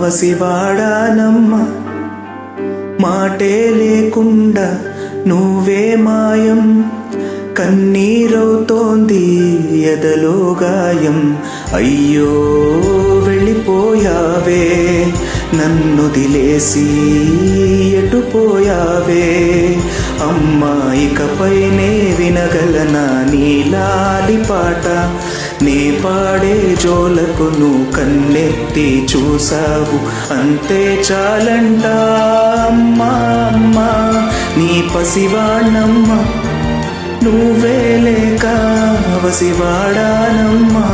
వసివాడానమ్మా, మాటే లేకుండా నువ్వే మాయం, కన్నీరవుతోంది ఎదలో గాయం. అయ్యో వెళ్ళిపోయావే, నన్నొదిలేసి ఎటుపోయావే అమ్మా, ఇకపైనే వినగలనా నీ లాలి పాట, నే పాడే జోలకు నువ్వు కన్నెత్తి చూసావు, అంతే చాలంట అమ్మా అమ్మా, నీ పసివాణమ్మా, నువ్వే లేక వసివాడానమ్మా.